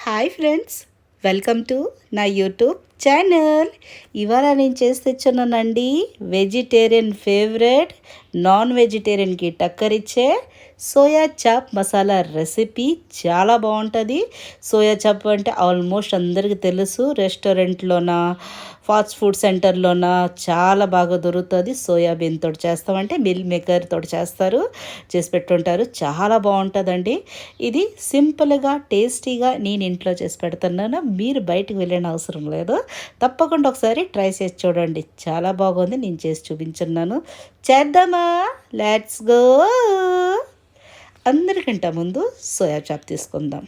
Hi friends, welcome to నా YouTube channel. ఇవాళ నేను చేసి తెచ్చున్నానండి వెజిటేరియన్ ఫేవరెట్, నాన్ వెజిటేరియన్కి టక్కరిచ్చే సోయా చాప్ మసాలా రెసిపీ. చాలా బాగుంటుంది. సోయా చాప్ అంటే ఆల్మోస్ట్ అందరికీ తెలుసు. రెస్టారెంట్లోన, ఫాస్ట్ ఫుడ్ సెంటర్లోన చాలా బాగా దొరుకుతుంది. సోయాబీన్ తోటి చేస్తామంటే మిల్ మేకర్ తోటి చేసి పెట్టుంటారు. చాలా బాగుంటుందండి. ఇది సింపుల్గా టేస్టీగా నేను ఇంట్లో చేసి పెడుతున్నాను. మీరు బయటకు వెళ్ళిన అవసరం లేదు. తప్పకుండా ఒకసారి ట్రై చేసి చూడండి. చాలా బాగుంది. నేను చేసి చూపించున్నాను. చేద్దామా? Let's go. అందరికంటే ముందు సోయా చాప్ తీసుకుందాం.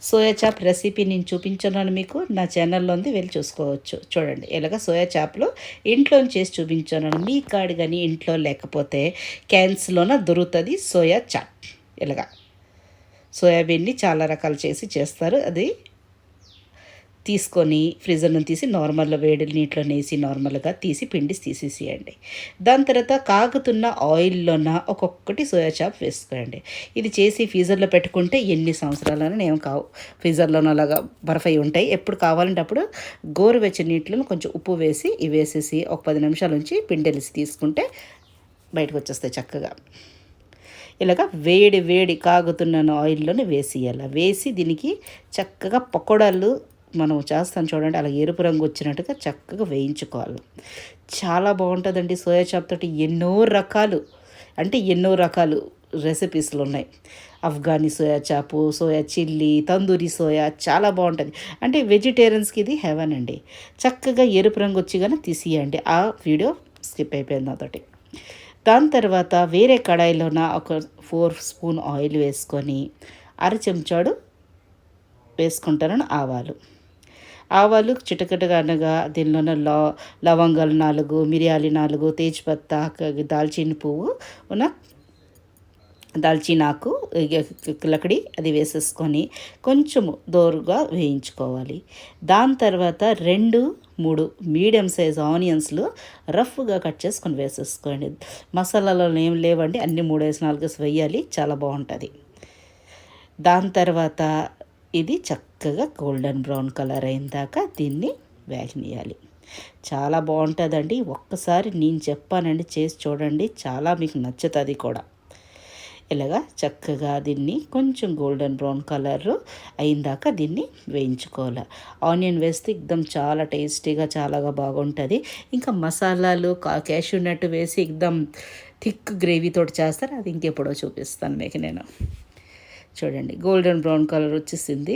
సోయా చాప్ రెసిపీ నేను చూపించున్నాను మీకు. నా ఛానల్లో ఉంది, వెళ్ళి చూసుకోవచ్చు. చూడండి, ఇలాగ సోయా చాప్లు ఇంట్లో చేసి చూపించున్నాను. మీ కాడి కానీ ఇంట్లో లేకపోతే క్యాన్స్లోన దొరుకుతుంది సోయా చాప్. ఇలాగా సోయాబీన్ని చాలా రకాలు చేస్తారు. అది తీసుకొని ఫ్రీజర్ నుంచి తీసి నార్మల్గా వేడి నీటిలో వేసి నార్మల్గా పిండి తీసేసేయండి. దాని తర్వాత కాగుతున్న ఆయిల్లోన ఒక్కొక్కటి సోయా చాప్ వేసుకోండి. ఇది చేసి ఫ్రీజర్లో పెట్టుకుంటే ఎన్ని సంవత్సరాలైనా ఏం కావు. ఫ్రీజర్లోనూ అలాగా బర్ఫ్ అయి ఉంటాయి. ఎప్పుడు కావాలంటే అప్పుడు గోరువెచ్చని నీటిలో కొంచెం ఉప్పు వేసి ఇవి వేసేసి ఒక 10 నిమిషాల నుంచి పిండెలిసి తీసుకుంటే బయటకు వచ్చేస్తాయి చక్కగా. ఇలాగ వేడి కాగుతున్న ఆయిల్లోనే వేసి దీనికి చక్కగా పకోడాలు మనం చేస్తాం చూడండి, అలా ఎరుపు రంగు వచ్చినట్టుగా చక్కగా వేయించుకోవాలి. చాలా బాగుంటుందండి. సోయా చాప్ తోటి ఎన్నో రకాలు రెసిపీస్లు ఉన్నాయి. Afghani soya chop, soya chilli, tandoori soya చాలా బాగుంటుంది. అంటే వెజిటేరియన్స్కి ఇది హెవెన్ అండి. చక్కగా ఎరుపు రంగు వచ్చి కానీ తీసియండి. ఆ వీడియో స్కిప్ అయిపోయింది నాతోటి. దాని తర్వాత వేరే కడాయిలోన ఒక 4 స్పూన్ ఆయిల్ వేసుకొని 1/2 చెంచాడు వేసుకుంటారని ఆవాలు చిటకటగా అనగా దీనిలోన లవంగాలు 4, మిరియాలు 4, తేజ్పత్తా, దాల్చిన పువ్వు దాల్చినాకు, లకడి అది వేసేసుకొని కొంచెము దోరగా వేయించుకోవాలి. దాని తర్వాత 2-3 మీడియం సైజ్ ఆనియన్స్లు రఫ్గా కట్ చేసుకొని వేసేసుకోండి. మసాలాలో ఏం లేవండి, అన్నీ 3-4 వేయాలి. చాలా బాగుంటుంది. దాని తర్వాత ఇది చక్కగా గోల్డెన్ బ్రౌన్ కలర్ అయిన దాకా దీన్ని వేగనీయాలి. చాలా బాగుంటుందండి. ఒక్కసారి నేను చెప్పానండి, చేసి చూడండి. చాలా మీకు నచ్చుతుంది కూడా. ఇలాగా చక్కగా దీన్ని కొంచెం గోల్డెన్ బ్రౌన్ కలర్ అయిందాక దీన్ని వేయించుకోవాలి. ఆనియన్ వేస్తే చాలా టేస్టీగా చాలా బాగుంటుంది. ఇంకా మసాలాలు క్యాష్యూ నట్ వేసి థిక్ గ్రేవీతోటి చేస్తారు. అది ఇంకెప్పుడో చూపిస్తాను మీకు నేను. చూడండి, గోల్డెన్ బ్రౌన్ కలర్ వచ్చేసింది.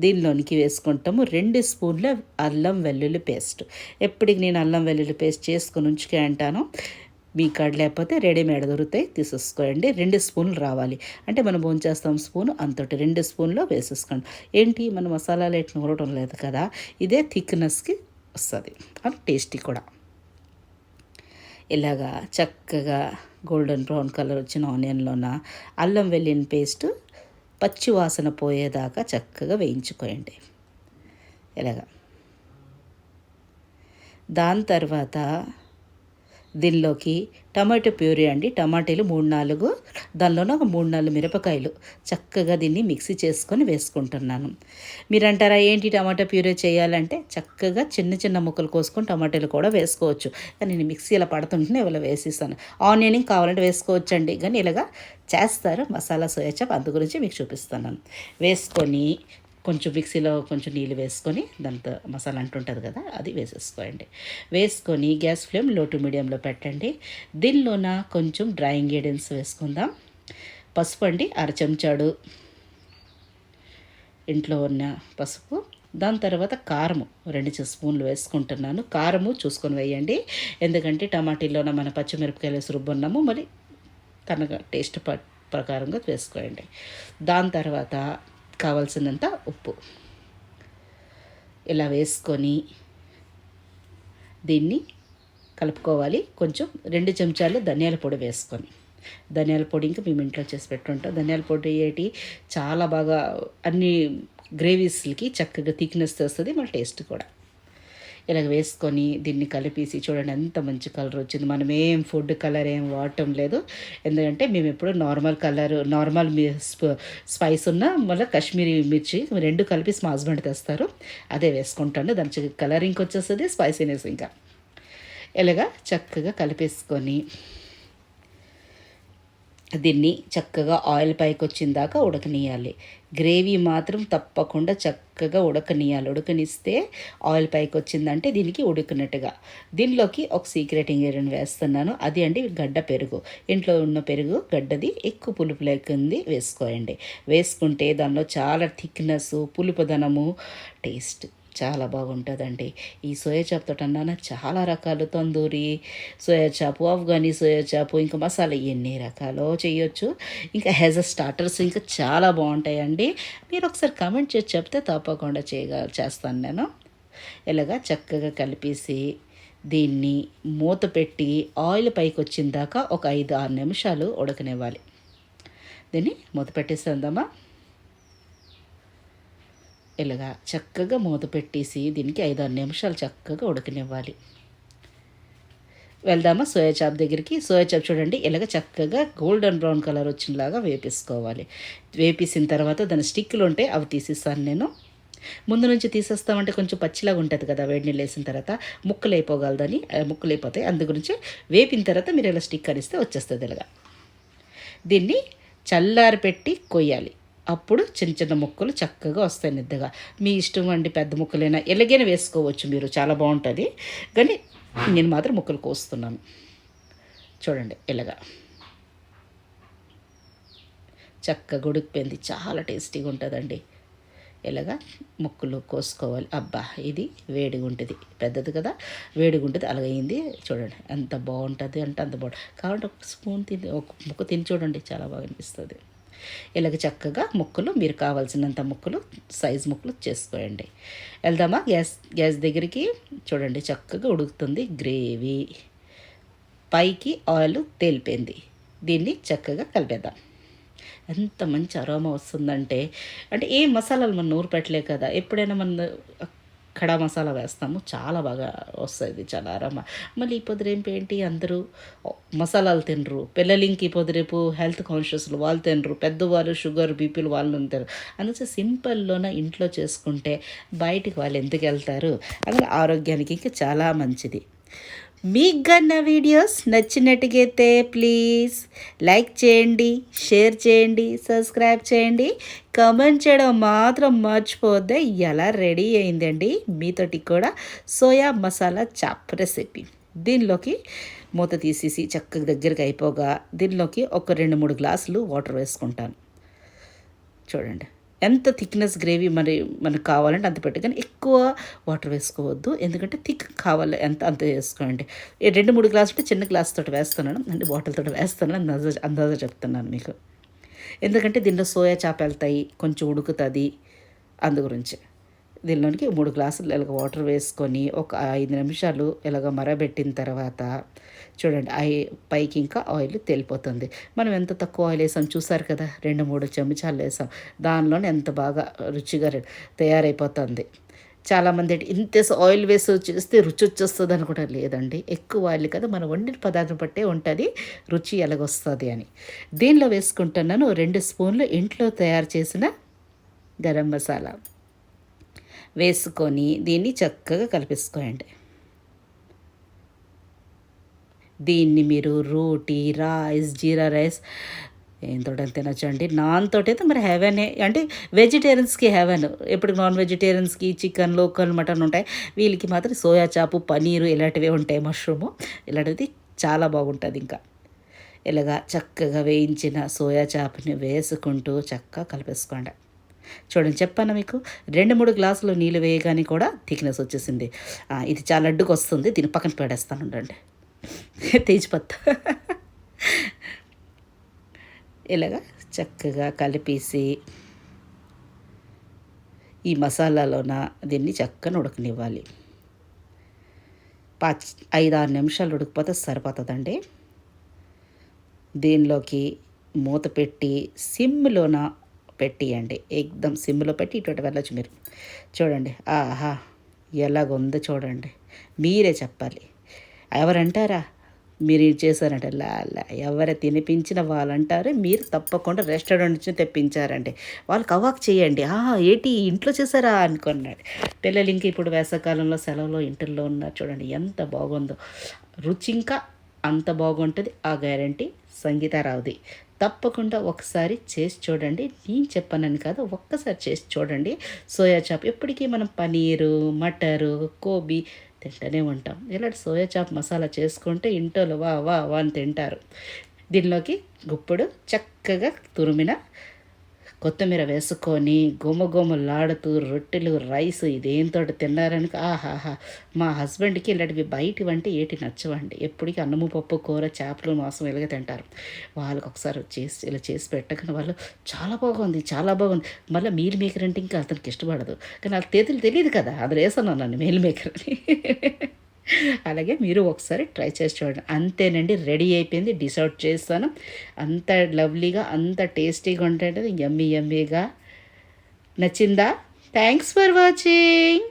దీనిలోనికి వేసుకుంటాము 2 స్పూన్ల అల్లం వెల్లుల్లి పేస్ట్. ఎప్పటికి నేను అల్లం వెల్లుల్లి పేస్ట్ చేసుకొని ఉంచుకే అంటాను. మీ కాడ లేకపోతే రెడీమేడ్ దొరుకుతాయి, తీసేసుకోండి. 2 స్పూన్లు రావాలి. అంటే మనం భోంచేస్తాం స్పూన్ అంతటి 2 స్పూన్లో వేసేసుకోండి. ఏంటి, మన మసాలాలు ఎట్లా నూరటం లేదు కదా, ఇదే థిక్నెస్కి వస్తుంది, అది టేస్టీ కూడా. ఇలాగా చక్కగా గోల్డెన్ బ్రౌన్ కలర్ వచ్చిన ఆనియన్లోన అల్లం వెల్లుల్లి పేస్ట్ పచ్చి వాసన పోయేదాకా చక్కగా వేయించుకోండి. ఇలాగా దాని తర్వాత దీనిలోకి టమాటో ప్యూరీ అండి. టమాటాలు 3-4, దానిలోనే ఒక 3-4 మిరపకాయలు చక్కగా దీన్ని మిక్సీ చేసుకొని వేసుకుంటున్నాను. మీరు అంటారా ఏంటి టమాటో ప్యూరీ చేయాలంటే, చక్కగా చిన్న ముక్కలు కోసుకొని టమాటాలు కూడా వేసుకోవచ్చు. కానీ నేను మిక్సీ ఇలా పడుతుంటేనే ఇలా వేసేస్తాను. ఆనియన్ కావాలంటే వేసుకోవచ్చండి, కానీ ఇలాగా చేస్తారు మసాలా సోయా చాప్, అందు గురించి మీకు చూపిస్తున్నాను. వేసుకొని కొంచెం మిక్సీలో కొంచెం నీళ్ళు వేసుకొని దాంతో మసాలా అంటుంటుంది కదా, అది వేసేసుకోండి. వేసుకొని గ్యాస్ ఫ్లేమ్ లో టు మీడియంలో పెట్టండి. దీనిలోన కొంచెం డ్రై ఇంగ్రీడియంట్స్ వేసుకుందాం. పసుపు అండి, 1/2 చెంచాడు ఇంట్లో ఉన్న పసుపు. దాని తర్వాత కారము 2 స్పూన్లు వేసుకుంటున్నాను. కారము చూసుకొని వేయండి, ఎందుకంటే టమాటీలోన మన పచ్చిమిరపకాయలు వేసి రుబ్బున్నాము, మరి తనగా టేస్ట్ ప్రకారంగా వేసుకోండి. దాని తర్వాత కావాల్సినంత ఉప్పు ఇలా వేసుకొని దీన్ని కలుపుకోవాలి. కొంచెం 2 చెంచాలు ధనియాల పొడి వేసుకొని, ధనియాల పొడి ఇంకా మేము ఇంట్లో చేసి పెట్టుంటాం. ధనియాల పొడి ఏంటి చాలా బాగా అన్ని గ్రేవీస్లకి చక్కగా థిక్నెస్ వస్తుంది, మన టేస్ట్ కూడా. ఇలాగ వేసుకొని దీన్ని కలిపేసి చూడండి ఎంత మంచి కలర్ వచ్చింది. మనం ఏం ఫుడ్ కలర్ ఏం వాడటం లేదు. ఎందుకంటే మేము ఎప్పుడు నార్మల్ కలర్ నార్మల్ స్పైస్ ఉన్న మళ్ళీ కాశ్మీరీ మిర్చి 2 కలిపి మా హస్బెండ్ తెస్తారు, అదే వేసుకుంటాను. దాని కలరింగ్ వచ్చేస్తుంది, స్పైసీనెస్ ఇంకా. ఇలాగా చక్కగా కలిపేసుకొని దీన్ని చక్కగా ఆయిల్ పైకి వచ్చిన దాకా ఉడకనియాలి. గ్రేవీ మాత్రం తప్పకుండా చక్కగా ఉడకనియాలి. ఉడకనిస్తే ఆయిల్ పైకి వచ్చిందంటే దీనికి ఉడికినట్టుగా. దీనిలోకి ఒక సీక్రెట్ ఇంగ్రీడియంట్ వేస్తున్నాను, అది అండి గడ్డ పెరుగు. ఇంట్లో ఉన్న పెరుగు గడ్డది ఎక్కువ పులుపు లేకుంది వేసుకోండి. వేసుకుంటే దానిలో చాలా థిక్నెస్, పులుపుదనము, టేస్ట్ చాలా బాగుంటుందండి. ఈ సోయా చాప్తో అన్నాను చాలా రకాలు, తందూరి సోయా చాపు, ఆఫ్ఘనీ సోయా చాపు, ఇంకా మసాలా ఎన్ని రకాలో చేయొచ్చు. ఇంకా యాజ్ అ స్టార్టర్స్ ఇంకా చాలా బాగుంటాయండి. మీరు ఒకసారి కామెంట్ చేసి చెప్తే తప్పకుండా చేస్తాను నేను. ఇలాగా చక్కగా కలిపేసి దీన్ని మూత పెట్టి ఆయిల్ పైకి వచ్చిన దాకా ఒక 5-6 నిమిషాలు ఉడకనివ్వాలి. దీన్ని మూత పెట్టేస్తుందమ్మా. ఇలాగా చక్కగా మూత పెట్టేసి దీనికి 5-6 నిమిషాలు చక్కగా ఉడకనివ్వాలి. వెళ్దామా సోయా చాప్ దగ్గరికి. సోయా చాప్ చూడండి ఇలాగ చక్కగా గోల్డెన్ బ్రౌన్ కలర్ వచ్చినలాగా వేపేసుకోవాలి. వేపేసిన తర్వాత దాని స్టిక్లు ఉంటే అవి తీసిస్తాను నేను. ముందు నుంచి తీసేస్తామంటే కొంచెం పచ్చిలాగా ఉంటుంది కదా, వేడి నీళ్ళు వేసిన తర్వాత ముక్కలు అయిపోగలదని, ముక్కలు అయిపోతాయి. అందు గురించి వేపిన తర్వాత మీరు ఇలా స్టిక్ అనిస్తే వచ్చేస్తుంది. ఇలాగా దీన్ని చల్లారి పెట్టి కొయ్యాలి. అప్పుడు చిన్న చిన్న ముక్కలు చక్కగా వస్తాయి నిద్దగా. మీ ఇష్టం అండి, పెద్ద ముక్కలైనా ఎలాగైనా వేసుకోవచ్చు మీరు, చాలా బాగుంటుంది. కానీ నేను మాత్రం ముక్కలు కోస్తున్నాను. చూడండి ఇలాగా చక్కగా ఉడికిపోయింది, చాలా టేస్టీగా ఉంటుందండి. ఇలాగా ముక్కలు కోసుకోవాలి. అబ్బా ఇది వేడిగా ఉంటుంది, పెద్దది కదా వేడిగా ఉంటుంది. అలాగైంది చూడండి ఎంత బాగుంటుంది అంటే అంత బాగుంటుంది. కాబట్టి ఒక స్పూన్ తిని ఒక ముక్క తిని చూడండి, చాలా బాగా అనిపిస్తుంది. ఇలాగ చక్కగా ముక్కలు మీరు కావాల్సినంత ముక్కలు సైజు ముక్కలు చేసుకోండి. వెళ్దామా గ్యాస్ దగ్గరికి. చూడండి చక్కగా ఉడుకుతుంది గ్రేవీ, పైకి ఆయిల్ తేలిపోయింది. దీన్ని చక్కగా కలిపేద్దాం. ఎంత మంచి అరోమా వస్తుందంటే, అంటే ఏ మసాలాలు మనం నూరు పెట్టలే కదా, ఎప్పుడైనా మనం కడా మసాలా వేస్తాము, చాలా బాగా వస్తుంది, చాలా అరోమా. మళ్ళీ ఈ పొద్దురేపు ఏంటి అందరూ మసాలాలు తినరు, పిల్లలకి పొద్దురేపు హెల్త్ కాన్షియస్లు వాళ్ళు తినరు, పెద్దవాళ్ళు షుగర్ బీపీలు వాళ్ళు ఉంటారు. అందుకే సింపుల్లోనే ఇంట్లో చేసుకుంటే బయటికి వాళ్ళు ఎందుకు వెళ్తారు, అందులో ఆరోగ్యానికి ఇంకా చాలా మంచిది. మీకు కన్నా వీడియోస్ నచ్చినట్టుగైతే ప్లీజ్ లైక్ చేయండి, షేర్ చేయండి, సబ్స్క్రైబ్ చేయండి, కామెంట్ చేయడం మాత్రం మర్చిపోద్దే. ఎలా రెడీ అయిందండి మీతోటి కూడా సోయా మసాలా చాప్ రెసిపీ. దీనిలోకి మూత తీసేసి చక్కగా దగ్గరికి అయిపోగా దీనిలోకి ఒక 2-3 గ్లాసులు వాటర్ వేసుకుంటాను. చూడండి ఎంత థిక్నెస్ గ్రేవీ మనకు కావాలంటే అంత పెట్టి, కానీ ఎక్కువ వాటర్ వేసుకోవద్దు, ఎందుకంటే థిక్ కావాలి అంత వేసుకోండి. 2-3 గ్లాసులు చిన్న గ్లాస్ తోటి వేస్తున్నాను అంటే బాటిల్ తోటి వేస్తున్నాను, అందాజా చెప్తున్నాను మీకు. ఎందుకంటే దీనిలో సోయా చాప్ వెళ్తాయి, కొంచెం ఉడుకుతుంది, అందు గురించి. దీనిలోనికి 3 గ్లాసులు ఇలాగ వాటర్ వేసుకొని ఒక 5 నిమిషాలు ఇలాగ మరబెట్టిన తర్వాత చూడండి పైకి ఇంకా ఆయిల్ తేలిపోతుంది. మనం ఎంత తక్కువ ఆయిల్ వేసాం చూసారు కదా, 2-3 చెంచాలు వేసాం, దానిలోనే ఎంత బాగా రుచిగా తయారైపోతుంది. చాలామంది ఇంత ఆయిల్ వేసి చేస్తే రుచి వచ్చేస్తుంది అని కూడా లేదండి, ఎక్కువ ఆయిల్ కదా, మనం వండిన పదార్థం బట్టే ఉంటుంది రుచి ఎలాగొస్తుంది అని. దీనిలో వేసుకుంటున్నాను 2 స్పూన్లు ఇంట్లో తయారు చేసిన గరం మసాలా వేసుకొని దీన్ని చక్కగా కలిపేసుకోండి. దీన్ని మీరు రోటీ, రైస్, జీరా రైస్ ఏంతో తినొచ్చు అండి. నాన్తో అయితే మరి హెవెనే, అంటే వెజిటేరియన్స్కి హెవెన్. ఎప్పుడు నాన్ వెజిటేరియన్స్కి చికెన్, లోకల్, మటన్ ఉంటాయి, వీళ్ళకి మాత్రం సోయా చాపు, పనీరు ఇలాంటివే ఉంటాయి, మష్రూము ఇలాంటిది చాలా బాగుంటుంది. ఇంకా ఇలాగా చక్కగా వేయించిన సోయా చాపుని వేసుకుంటూ చక్కగా కలిపేసుకోండి. చూడండి చెప్పాను మీకు, 2-3 గ్లాసులు నీళ్ళు వేయగానే కూడా థిక్నెస్ వచ్చేసింది. ఇది చాలా అడ్డుకు వస్తుంది, దీన్ని పక్కన పెడేస్తాను ఉండండి. తేజ్పత్తా ఇలాగా చక్కగా కలిపేసి ఈ మసాలాలోన దీన్ని చక్కగా ఉడకనివ్వాలి. 5-6 నిమిషాలు ఉడికిపోతే సరిపోతుందండి. దీనిలోకి మూత పెట్టి సిమ్లోన పెట్టియండి, ఎక్దమ్ సిమ్లో పెట్టి ఇటువంటి వెళ్ళచ్చు మీరు. చూడండి ఆహా ఎలాగుందో చూడండి. మీరే చెప్పాలి. ఎవరంటారా మీరు ఇది చేశారంటే ఎవరు తినిపించిన వాళ్ళంటారు మీరు తప్పకుండా రెస్టారెంట్ నుంచి తెప్పించారండి. వాళ్ళకి అవాక్ చేయండి. ఏంటి ఇంట్లో చేశారా అనుకున్నాడు. పిల్లలు ఇంక ఇప్పుడు వేసవకాలంలో సెలవులో ఇంటిల్లో ఉన్నారు చూడండి ఎంత బాగుందో. రుచి ఇంకా అంత బాగుంటుంది. ఆ గ్యారంటీ సంగీతారావుది. తప్పకుండా ఒకసారి చేసి చూడండి. నేను చెప్పానని కాదు, ఒక్కసారి చేసి చూడండి. సోయా చాప్ ఎప్పటికీ మనం పనీరు, మటరు, గోబీ తింటూనే ఉంటాం. ఇలాంటి సోయా చాప్ మసాలా చేసుకుంటే ఇంట్లో వా వా వా అని తింటారు. దీనిలోకి గుప్పుడు చక్కగా తురిమిన కొత్తిమీర వేసుకొని గుమగుమలాడుతూ రొట్టెలు రైస్ ఇదేంతో తిన్నారని ఆహాహా. మా హస్బెండ్కి ఇలాంటివి బయటివంటే ఏటి నచ్చవండి. ఎప్పటికీ అన్నము పప్పు కూర చేపలు మాంసం ఇలాగే తింటారు. వాళ్ళకి ఒకసారి చేసి ఇలా చేసి పెట్టగానే వాళ్ళు చాలా బాగుంది చాలా బాగుంది. మళ్ళీ మీల్ మేకర్ అంటే ఇంకా అతనికి ఇష్టపడదు. కానీ వాళ్ళ చేతులు తెలియదు కదా, అది వేసాను నన్ను మీల్ మేకర్ అని. అలాగే మీరు ఒకసారి ట్రై చేసి చూడండి. అంతేనండి, రెడీ అయిపోయింది. డిష్ అవుట్ చేస్తాను. అంత లవ్లీగా అంత టేస్టీగా ఉంటుంది. యమ్మీ యమ్మీగా. నచ్చిందా? Thanks for watching.